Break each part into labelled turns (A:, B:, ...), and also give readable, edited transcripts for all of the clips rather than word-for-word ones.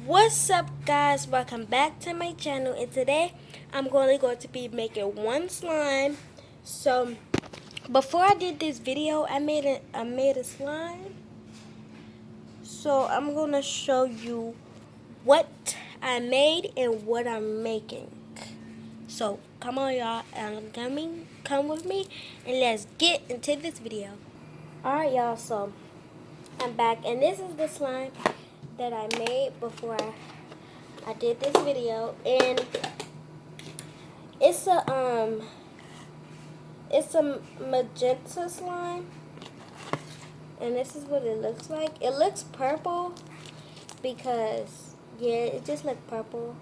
A: What's up, guys? Welcome back to my channel, and today I'm going to be making one slime. So before I did this video, I made a slime. So I'm gonna show you what I made and what I'm making. So come on, y'all, and come with me, and let's get into this video. All right, y'all. So I'm back, and this is the slime that I made before I did this video, and it's a magenta slime, and this is what it looks like. It looks purple because it just looks purple,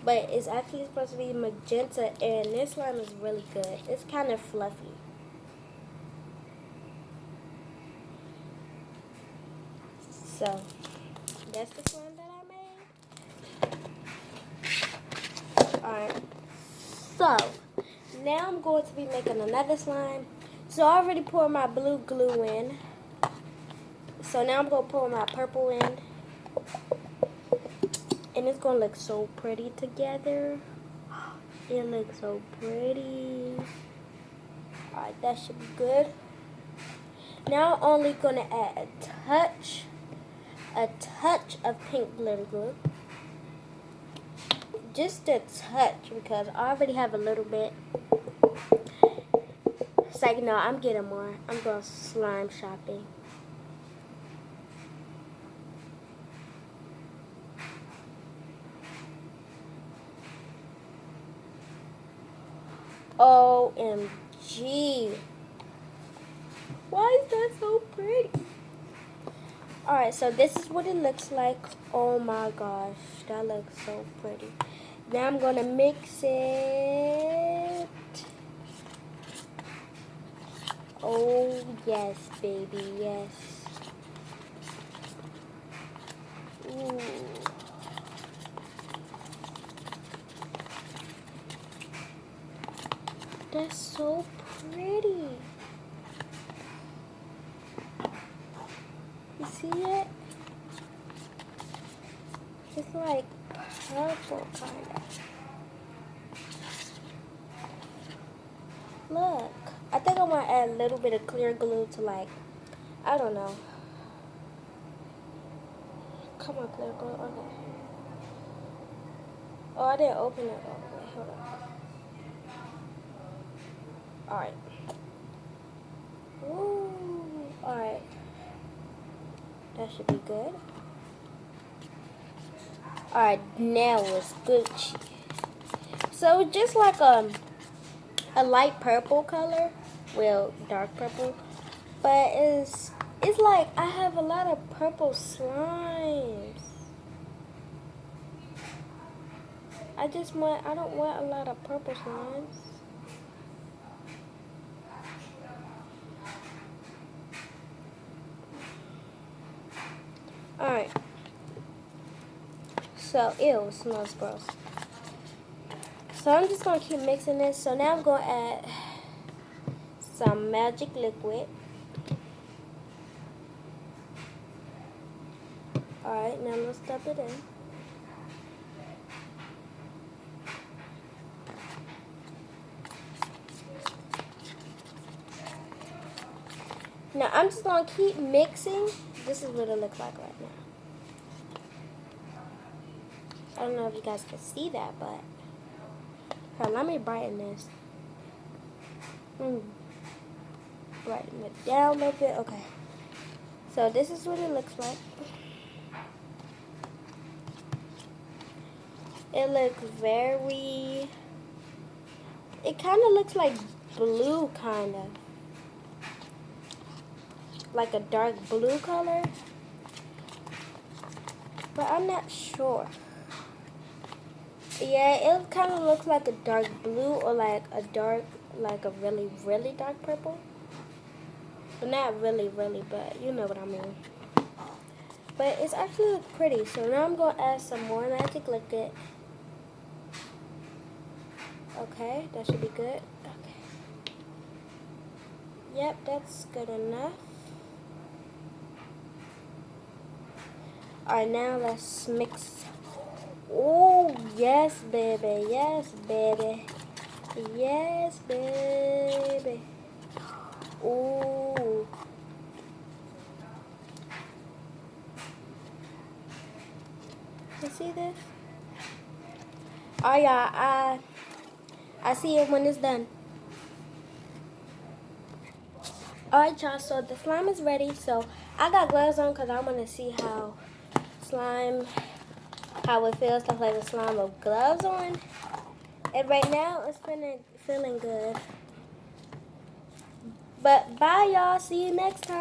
A: but it's actually supposed to be magenta, and this slime is really good. It's kind of fluffy. So that's the slime that I made. Alright. So now I'm going to be making another slime. So I already poured my blue glue in. So now I'm going to pour my purple in. And it's going to look so pretty together. It looks so pretty. Alright, that should be good. Now I'm only going to add a touch of pink glitter glue. Just a touch, because I already have a little bit. It's like, no, I'm getting more. I'm going slime shopping. OMG. Why is that so pretty? Alright, so this is what it looks like. Oh my gosh, that looks so pretty. Now I'm going to mix it. Oh, yes, baby, yes. Ooh. That's so pretty. You see it? It's like purple, kind of. Look. I think I want to add a little bit of clear glue to, like, I don't know. Come on, clear glue. Okay. Oh, I didn't open it. Oh, wait, hold on. Alright. Ooh. Alright. That should be good. Alright, now it's Gucci. So just like a light purple color. Well, dark purple. But it's like I have a lot of purple slimes. I don't want a lot of purple slimes. Alright. So, ew, it smells gross. So I'm just going to keep mixing this. So now I'm going to add some magic liquid. Alright, now let's dump it in. Now I'm just going to keep mixing. This is what it looks like right now. I don't know if you guys can see that, but here, let me brighten this. Brighten it down a little bit. Okay. So this is what it looks like. It looks it kind of looks like blue, kind of. Like a dark blue color. But I'm not sure. Yeah, it kind of looks like a dark blue or like a really, really dark purple. But not really, really, but you know what I mean. But it's actually look pretty. So now I'm going to add some more magic liquid. Okay, that should be good. Okay. Yep, that's good enough. Alright, now let's mix. Oh, yes, baby. Yes, baby. Yes, baby. Ooh. You see this? Oh, yeah, I see it when it's done. Alright, y'all, so the slime is ready. So I got gloves on because I want to see how it feels to play the slime with gloves on. And right now, it's feeling good. But bye, y'all. See you next time.